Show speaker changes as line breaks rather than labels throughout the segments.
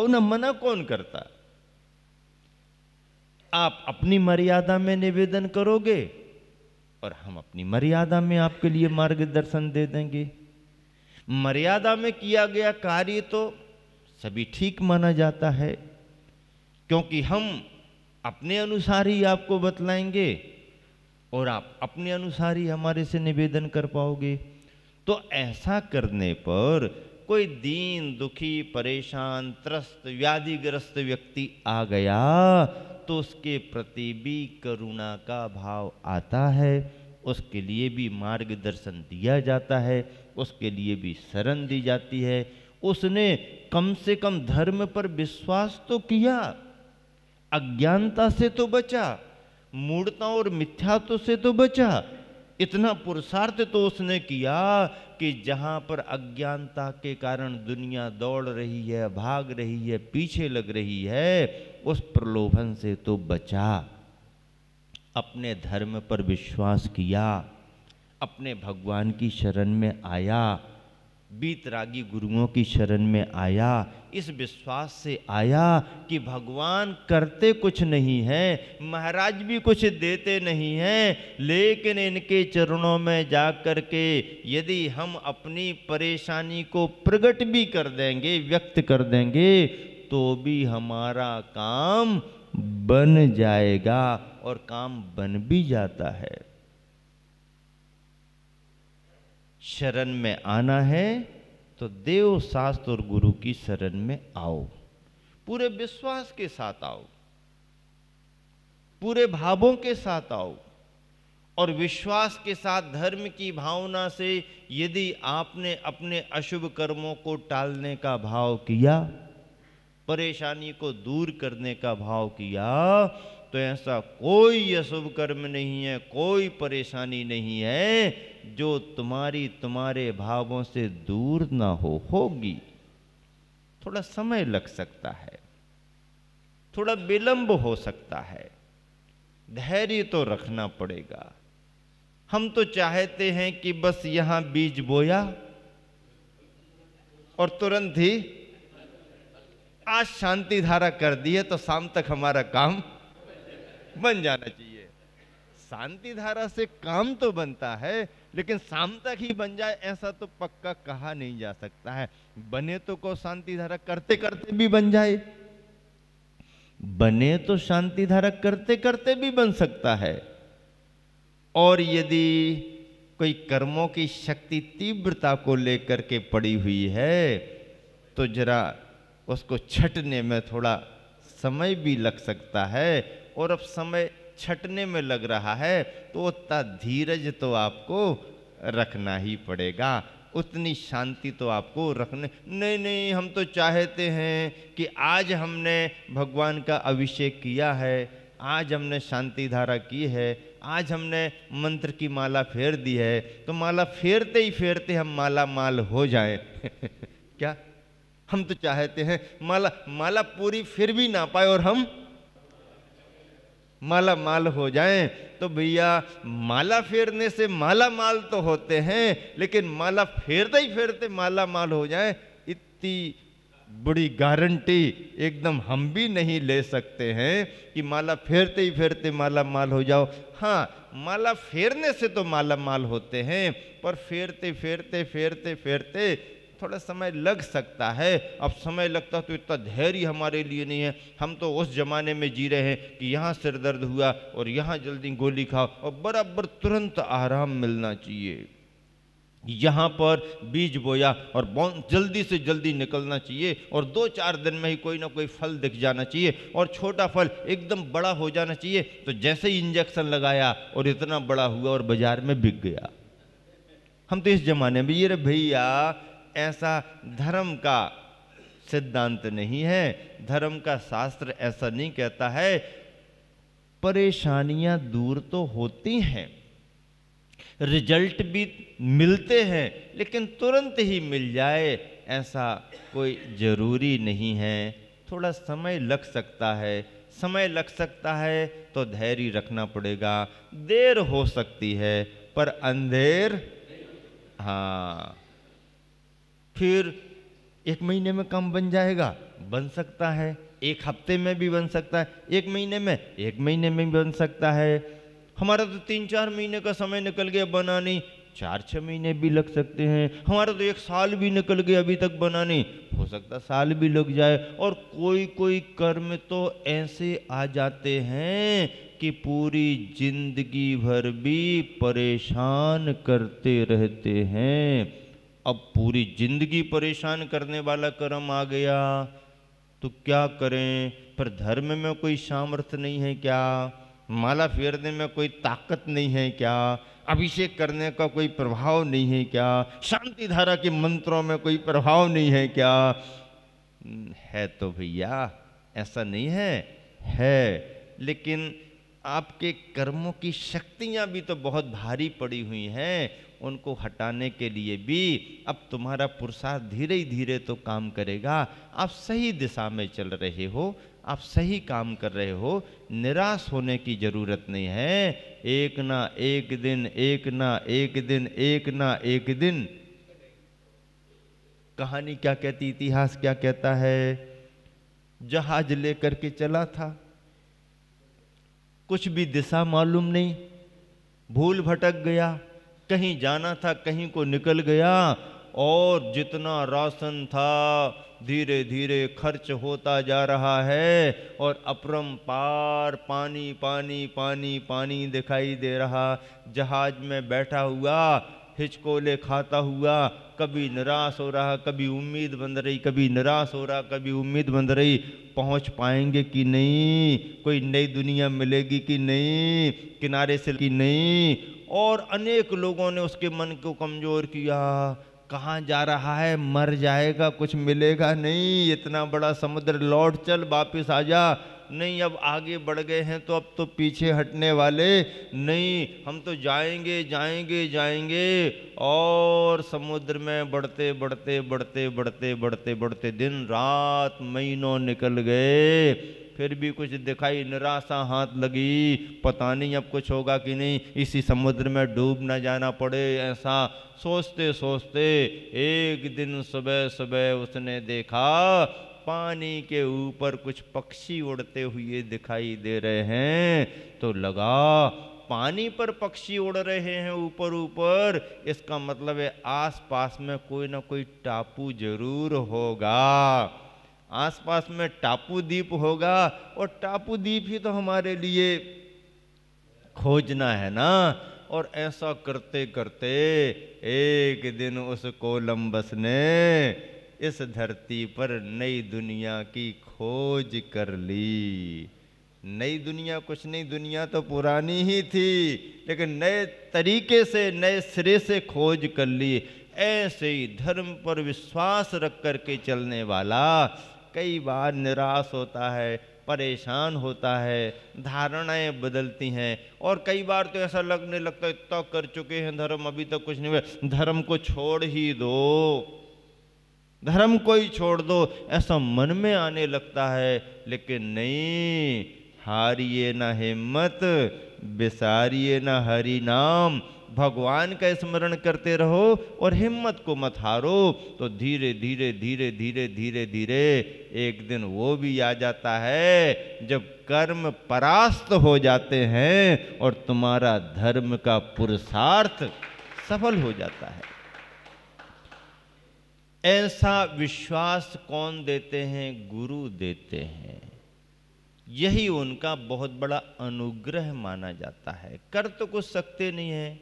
खाओ ना, मना कौन करता। आप अपनी मर्यादा में निवेदन करोगे और हम अपनी मर्यादा में आपके लिए मार्गदर्शन दे देंगे। मर्यादा में किया गया कार्य तो सभी ठीक माना जाता है, क्योंकि हम अपने अनुसार ही आपको बतलाएंगे और आप अपने अनुसार ही हमारे से निवेदन कर पाओगे। तो ऐसा करने पर कोई दीन दुखी परेशान त्रस्त व्याधिग्रस्त व्यक्ति आ गया तो उसके प्रति भी करुणा का भाव आता है, उसके लिए भी मार्गदर्शन दिया जाता है, उसके लिए भी शरण दी जाती है। उसने कम से कम धर्म पर विश्वास तो किया, अज्ञानता से तो बचा, मूढ़ता और मिथ्यात्व से तो बचा। इतना पुरुषार्थ तो उसने किया कि जहां पर अज्ञानता के कारण दुनिया दौड़ रही है, भाग रही है, पीछे लग रही है, उस प्रलोभन से तो बचा। अपने धर्म पर विश्वास किया, अपने भगवान की शरण में आया, बीतरागी गुरुओं की शरण में आया, इस विश्वास से आया कि भगवान करते कुछ नहीं है, महाराज भी कुछ देते नहीं हैं, लेकिन इनके चरणों में जा कर के यदि हम अपनी परेशानी को प्रकट भी कर देंगे, व्यक्त कर देंगे, तो भी हमारा काम बन जाएगा और काम बन भी जाता है। शरण में आना है तो देव शास्त्र और गुरु की शरण में आओ, पूरे विश्वास के साथ आओ, पूरे भावों के साथ आओ और विश्वास के साथ धर्म की भावना से यदि आपने अपने अशुभ कर्मों को टालने का भाव किया, परेशानी को दूर करने का भाव किया, तो ऐसा कोई अशुभ कर्म नहीं है, कोई परेशानी नहीं है जो तुम्हारे भावों से दूर ना होगी। थोड़ा समय लग सकता है, थोड़ा विलंब हो सकता है, धैर्य तो रखना पड़ेगा। हम तो चाहते हैं कि बस यहां बीज बोया और तुरंत ही आज शांति धारा कर दी है तो शाम तक हमारा काम बन जाना चाहिए। शांति धारा से काम तो बनता है, लेकिन शाम तक ही बन जाए ऐसा तो पक्का कहा नहीं जा सकता है। बने तो को शांति धारा करते करते भी बन जाए, बने तो शांति धारा करते करते भी बन सकता है। और यदि कोई कर्मों की शक्ति तीव्रता को लेकर के पड़ी हुई है तो जरा उसको छटने में थोड़ा समय भी लग सकता है, और अब समय छटने में लग रहा है तो उतना धीरज तो आपको रखना ही पड़ेगा, उतनी शांति तो आपको रखने। नहीं, हम तो चाहते हैं कि आज हमने भगवान का अभिषेक किया है, आज हमने शांति धारा की है, आज हमने मंत्र की माला फेर दी है, तो माला फेरते ही फेरते हम माला माल हो जाएं। क्या हम तो चाहते हैं माला पूरी फिर भी ना पाए और हम माला माल हो जाएं। तो भैया माला फेरने से माला माल तो होते हैं, लेकिन माला फेरते ही फेरते माला माल हो जाएं, इतनी बड़ी गारंटी एकदम हम भी नहीं ले सकते हैं कि माला फेरते ही फेरते माला माल हो जाओ। हाँ, माला फेरने से तो माला माल होते हैं, पर फेरते फेरते फेरते फेरते थोड़ा समय लग सकता है। अब समय लगता तो इतना धैर्य हमारे लिए नहीं है। हम तो उस जमाने में जी रहे हैं कि यहाँ सिर दर्द हुआ और यहाँ जल्दी गोली खाओ और बराबर तुरंत आराम मिलना चाहिए। यहाँ पर बीज बोया और बहुत जल्दी से जल्दी निकलना चाहिए और 2-4 दिन में ही कोई ना कोई फल दिख जाना चाहिए, और छोटा फल एकदम बड़ा हो जाना चाहिए। तो जैसे ही इंजेक्शन लगाया और इतना बड़ा हुआ और बाजार में बिक गया। हम तो इस जमाने में ये रे भैया, ऐसा धर्म का सिद्धांत नहीं है, धर्म का शास्त्र ऐसा नहीं कहता है। परेशानियां दूर तो होती हैं, रिजल्ट भी मिलते हैं, लेकिन तुरंत ही मिल जाए ऐसा कोई जरूरी नहीं है। थोड़ा समय लग सकता है, समय लग सकता है तो धैर्य रखना पड़ेगा। देर हो सकती है पर अंधेर, हाँ, फिर 1 महीने में काम बन जाएगा, बन सकता है, एक हफ्ते में भी बन सकता है, एक महीने में भी बन सकता है। हमारा तो 3-4 महीने का समय निकल गया बना नहीं, 4-6 महीने भी लग सकते हैं। हमारा तो 1 साल भी निकल गया अभी तक बना नहीं, हो सकता साल भी लग जाए। और कोई कोई कर्म तो ऐसे आ जाते हैं कि पूरी जिंदगी भर भी परेशान करते रहते हैं। अब पूरी जिंदगी परेशान करने वाला कर्म आ गया तो क्या करें? पर धर्म में कोई सामर्थ्य नहीं है क्या? माला फेरने में कोई ताकत नहीं है क्या? अभिषेक करने का कोई प्रभाव नहीं है क्या? शांति धारा के मंत्रों में कोई प्रभाव नहीं है क्या? है तो भैया, ऐसा नहीं है। लेकिन आपके कर्मों की शक्तियां भी तो बहुत भारी पड़ी हुई हैं, उनको हटाने के लिए भी अब तुम्हारा पुरुषार्थ धीरे ही धीरे तो काम करेगा। आप सही दिशा में चल रहे हो, आप सही काम कर रहे हो, निराश होने की जरूरत नहीं है। एक ना एक दिन, एक ना एक दिन, एक ना एक दिन, कहानी क्या कहती, इतिहास क्या कहता है? जहाज लेकर के चला था, कुछ भी दिशा मालूम नहीं, भूल भटक गया, कहीं जाना था कहीं को निकल गया, और जितना राशन था धीरे धीरे खर्च होता जा रहा है, और अपरंपार पानी पानी पानी पानी दिखाई दे रहा। जहाज में बैठा हुआ हिचकोले खाता हुआ, कभी निराश हो रहा, कभी उम्मीद बंध रही, कभी निराश हो रहा, कभी उम्मीद बंध रही। पहुंच पाएंगे कि नहीं, कोई नई दुनिया मिलेगी कि नहीं, किनारे से कि नहीं। और अनेक लोगों ने उसके मन को कमजोर किया, कहाँ जा रहा है, मर जाएगा, कुछ मिलेगा नहीं, इतना बड़ा समुद्र, लौट चल, वापिस आ जा। नहीं, अब आगे बढ़ गए हैं तो अब तो पीछे हटने वाले नहीं, हम तो जाएंगे जाएंगे जाएंगे। और समुद्र में बढ़ते बढ़ते बढ़ते बढ़ते बढ़ते बढ़ते दिन रात महीनों निकल गए, फिर भी कुछ दिखाई, निराशा हाथ लगी, पता नहीं अब कुछ होगा कि नहीं, इसी समुद्र में डूब न जाना पड़े। ऐसा सोचते सोचते एक दिन सुबह सुबह उसने देखा पानी के ऊपर कुछ पक्षी उड़ते हुए दिखाई दे रहे हैं। तो लगा पानी पर पक्षी उड़ रहे हैं ऊपर ऊपर, इसका मतलब है आसपास में कोई ना कोई टापू जरूर होगा, आसपास में टापू द्वीप होगा, और टापू द्वीप ही तो हमारे लिए खोजना है ना। और ऐसा करते करते एक दिन उस कोलंबस ने इस धरती पर नई दुनिया की खोज कर ली। नई दुनिया कुछ नहीं, दुनिया तो पुरानी ही थी, लेकिन नए तरीके से, नए सिरे से खोज कर ली। ऐसे ही धर्म पर विश्वास रख करके चलने वाला कई बार निराश होता है, परेशान होता है, धारणाएं बदलती हैं, और कई बार तो ऐसा लगने लगता है इतना कर चुके हैं धर्म, अभी तक कुछ नहीं हुआ, धर्म को छोड़ ही दो, धर्म को ही छोड़ दो, ऐसा मन में आने लगता है। लेकिन नहीं, हारिए ना हिम्मत, बिसारिए ना हरि नाम, भगवान का स्मरण करते रहो और हिम्मत को मत हारो। तो धीरे धीरे धीरे धीरे धीरे धीरे एक दिन वो भी आ जाता है जब कर्म परास्त हो जाते हैं और तुम्हारा धर्म का पुरुषार्थ सफल हो जाता है। ऐसा विश्वास कौन देते हैं? गुरु देते हैं। यही उनका बहुत बड़ा अनुग्रह माना जाता है। कर तो कुछ सकते नहीं है,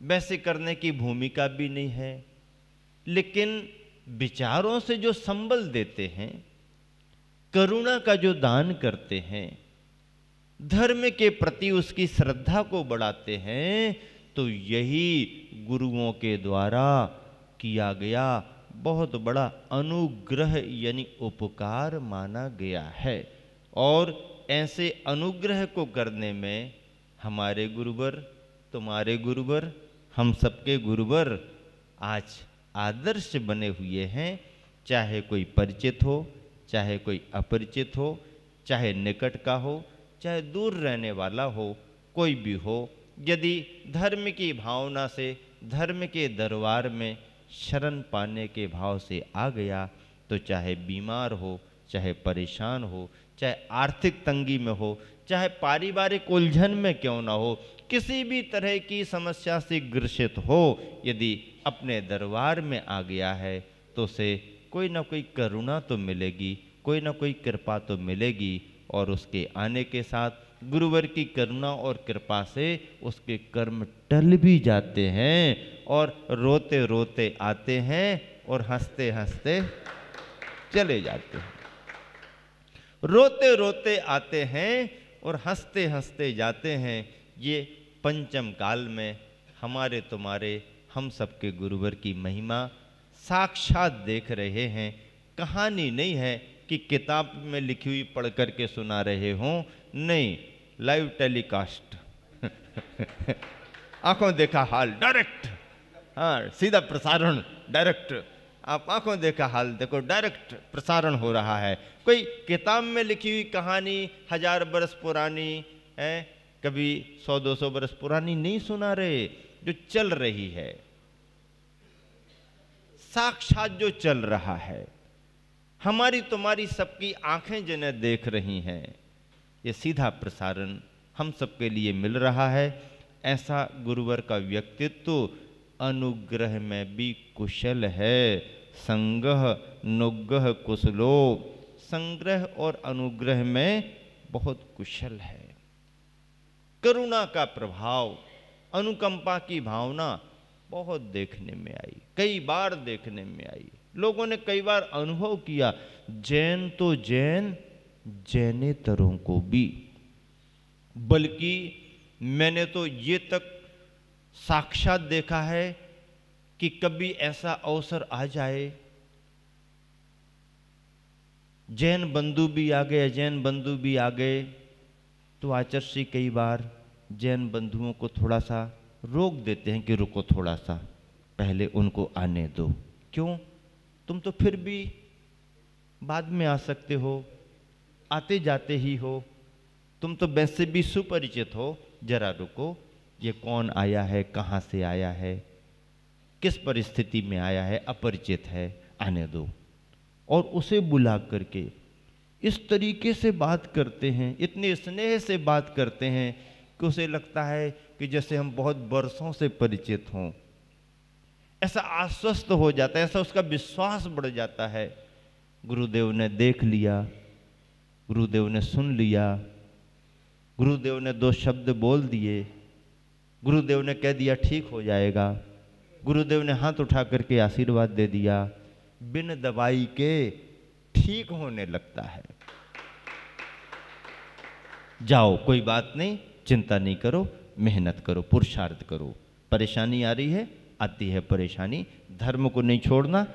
वैसे करने की भूमिका भी नहीं है, लेकिन विचारों से जो संबल देते हैं, करुणा का जो दान करते हैं, धर्म के प्रति उसकी श्रद्धा को बढ़ाते हैं, तो यही गुरुओं के द्वारा किया गया बहुत बड़ा अनुग्रह यानी उपकार माना गया है। और ऐसे अनुग्रह को करने में हमारे गुरुवर, तुम्हारे गुरुवर, हम सबके गुरुवर आज आदर्श बने हुए हैं। चाहे कोई परिचित हो, चाहे कोई अपरिचित हो, चाहे निकट का हो, चाहे दूर रहने वाला हो, कोई भी हो, यदि धर्म की भावना से धर्म के दरबार में शरण पाने के भाव से आ गया तो चाहे बीमार हो, चाहे परेशान हो, चाहे आर्थिक तंगी में हो, चाहे पारिवारिक उलझन में क्यों ना हो, किसी भी तरह की समस्या से ग्रसित हो, यदि अपने दरबार में आ गया है तो उसे कोई ना कोई करुणा तो मिलेगी, कोई ना कोई कृपा तो मिलेगी। और उसके आने के साथ गुरुवर की करुणा और कृपा से उसके कर्म टल भी जाते हैं और रोते रोते आते हैं और हंसते हंसते चले जाते हैं। रोते रोते आते हैं और हंसते हंसते जाते हैं। ये पंचम काल में हमारे तुम्हारे हम सबके गुरुवर की महिमा साक्षात देख रहे हैं। कहानी नहीं है कि किताब में लिखी हुई पढ़ करके सुना रहे हों, नहीं, लाइव टेलीकास्ट आंखों देखा हाल डायरेक्ट, हाँ, सीधा प्रसारण डायरेक्ट। आप आंखों देखा हाल देखो, डायरेक्ट प्रसारण हो रहा है। कोई किताब में लिखी हुई कहानी 1000 बरस पुरानी है, कभी 100-200 बरस पुरानी नहीं सुना रहे, जो चल रही है, साक्षात जो चल रहा है, हमारी तुम्हारी सबकी आंखें जिन्हें देख रही हैं, ये सीधा प्रसारण हम सबके लिए मिल रहा है। ऐसा गुरुवर का व्यक्तित्व अनुग्रह में भी कुशल है। संगह नुग्रह कुशलो, संग्रह और अनुग्रह में बहुत कुशल है। करुणा का प्रभाव, अनुकंपा की भावना बहुत देखने में आई, कई बार देखने में आई। लोगों ने कई बार अनुभव किया, जैन तो जैन, जैनेतरों को भी, बल्कि मैंने तो ये तक साक्षात देखा है कि कभी ऐसा अवसर आ जाए, जैन बंधु भी आ गए, जैन बंधु भी आ गए, तो आचार्य कई बार जैन बंधुओं को थोड़ा सा रोक देते हैं कि रुको, थोड़ा सा पहले उनको आने दो। क्यों? तुम तो फिर भी बाद में आ सकते हो, आते जाते ही हो, तुम तो वैसे भी सुपरिचित हो, जरा रुको, ये कौन आया है, कहाँ से आया है, किस परिस्थिति में आया है, अपरिचित है, आने दो। और उसे बुला करके इस तरीके से बात करते हैं, इतने स्नेह से बात करते हैं कि उसे लगता है कि जैसे हम बहुत बरसों से परिचित हों। ऐसा आश्वस्त हो जाता है, ऐसा उसका विश्वास बढ़ जाता है। गुरुदेव ने देख लिया, गुरुदेव ने सुन लिया, गुरुदेव ने 2 शब्द बोल दिए, गुरुदेव ने कह दिया ठीक हो जाएगा, गुरुदेव ने हाथ उठा करके आशीर्वाद दे दिया, बिन दवाई के ठीक होने लगता है। जाओ, कोई बात नहीं, चिंता नहीं करो, मेहनत करो, पुरुषार्थ करो। परेशानी आ रही है, आती है परेशानी, धर्म को नहीं छोड़ना,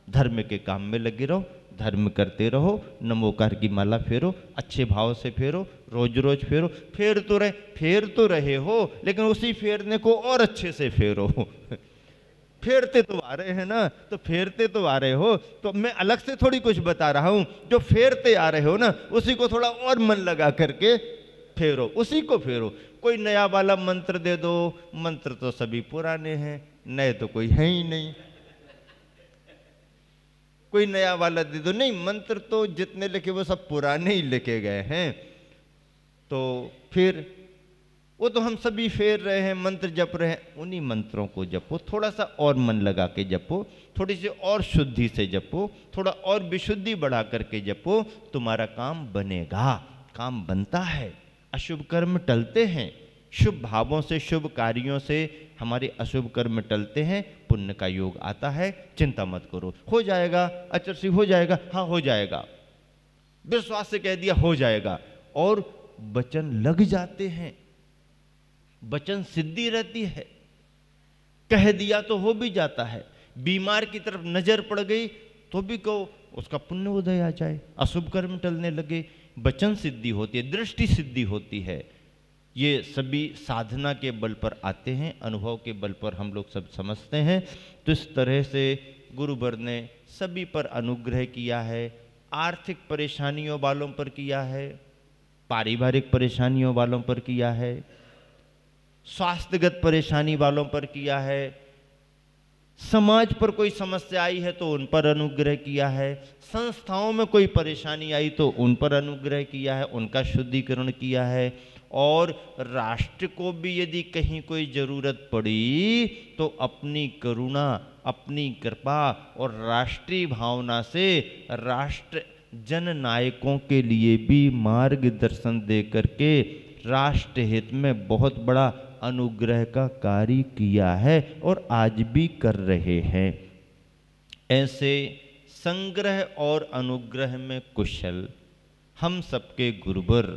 धर्म के काम में लगे रहो, धर्म करते रहो, नमोकार की माला फेरो, अच्छे भाव से फेरो, रोज रोज फेरो, फेर तो रहे हो, लेकिन उसी फेरने को और अच्छे से फेरो फेरते तो आ रहे हैं ना, तो फेरते तो आ रहे हो, तो मैं अलग से थोड़ी कुछ बता रहा हूं, जो फेरते आ रहे हो ना, उसी को थोड़ा और मन लगा करके फेरो, उसी को फेरो। कोई नया वाला मंत्र दे दो, मंत्र तो सभी पुराने हैं, नए तो कोई है ही नहीं। कोई नया वाला दे दो, नहीं, मंत्र तो जितने लिखे वो सब पुराने ही लिखे गए हैं, तो फिर वो तो हम सभी फेर रहे हैं, मंत्र जप रहे हैं, उन्हीं मंत्रों को जपो, थोड़ा सा और मन लगा के जपो, थोड़ी सी और शुद्धि से जपो, थोड़ा और विशुद्धि बढ़ा करके जपो, तुम्हारा काम बनेगा। काम बनता है, अशुभ कर्म टलते हैं, शुभ भावों से, शुभ कार्यों से हमारे अशुभ कर्म टलते हैं, पुण्य का योग आता है। चिंता मत करो, हो जाएगा आचार्य, हो जाएगा, हाँ हो जाएगा, विश्वास से कह दिया हो जाएगा, और वचन लग जाते हैं, वचन सिद्धि रहती है, कह दिया तो हो भी जाता है। बीमार की तरफ नजर पड़ गई तो भी कहो, उसका पुण्य उदय आ जाए, अशुभ कर्म टलने लगे, वचन सिद्धि होती है, दृष्टि सिद्धि होती है। ये सभी साधना के बल पर आते हैं, अनुभव के बल पर हम लोग सब समझते हैं। तो इस तरह से गुरुवर ने सभी पर अनुग्रह किया है, आर्थिक परेशानियों वालों पर किया है, पारिवारिक परेशानियों वालों पर किया है, स्वास्थ्यगत परेशानी वालों पर किया है, समाज पर कोई समस्या आई है तो उन पर अनुग्रह किया है, संस्थाओं में कोई परेशानी आई तो उन पर अनुग्रह किया है, उनका शुद्धिकरण किया है। और राष्ट्र को भी यदि कहीं कोई जरूरत पड़ी तो अपनी करुणा, अपनी कृपा और राष्ट्रीय भावना से राष्ट्र जननायकों के लिए भी मार्गदर्शन दे करके राष्ट्र हित में बहुत बड़ा अनुग्रह का कार्य किया है और आज भी कर रहे हैं। ऐसे संग्रह और अनुग्रह में कुशल हम सबके गुरुवर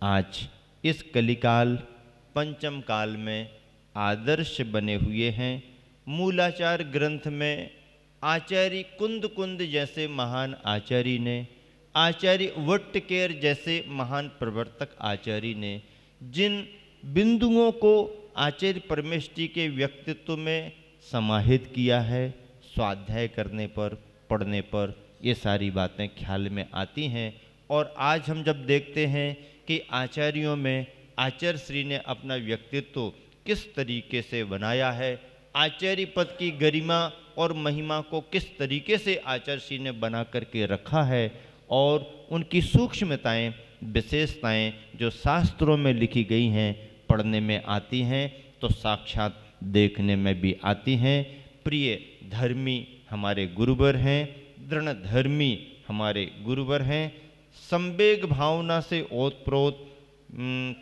आज इस कलिकाल पंचम काल में आदर्श बने हुए हैं। मूलाचार ग्रंथ में आचार्य कुंद कुंद जैसे महान आचार्य ने, आचार्य वट्टकेर जैसे महान प्रवर्तक आचार्य ने जिन बिंदुओं को आचार्य परमेष्ठी के व्यक्तित्व में समाहित किया है, स्वाध्याय करने पर, पढ़ने पर ये सारी बातें ख्याल में आती हैं। और आज हम जब देखते हैं कि आचार्यों में आचार्य श्री ने अपना व्यक्तित्व किस तरीके से बनाया है, आचार्य पद की गरिमा और महिमा को किस तरीके से आचार्य श्री ने बना करके रखा है और उनकी सूक्ष्मताएं, विशेषताएं जो शास्त्रों में लिखी गई हैं पढ़ने में आती हैं तो साक्षात देखने में भी आती हैं। प्रिय धर्मी हमारे गुरुवर हैं, दृढ़ धर्मी हमारे गुरुवर हैं, संवेग भावना से ओतप्रोत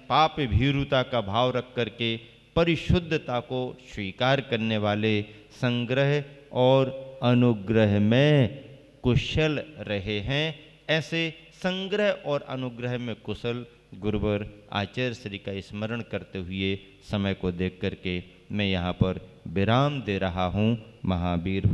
पाप भीरुता का भाव रख करके परिशुद्धता को स्वीकार करने वाले संग्रह और अनुग्रह में कुशल रहे हैं। ऐसे संग्रह और अनुग्रह में कुशल गुरुवर आचार्य श्री का स्मरण करते हुए समय को देख करके मैं यहाँ पर विराम दे रहा हूँ। महावीर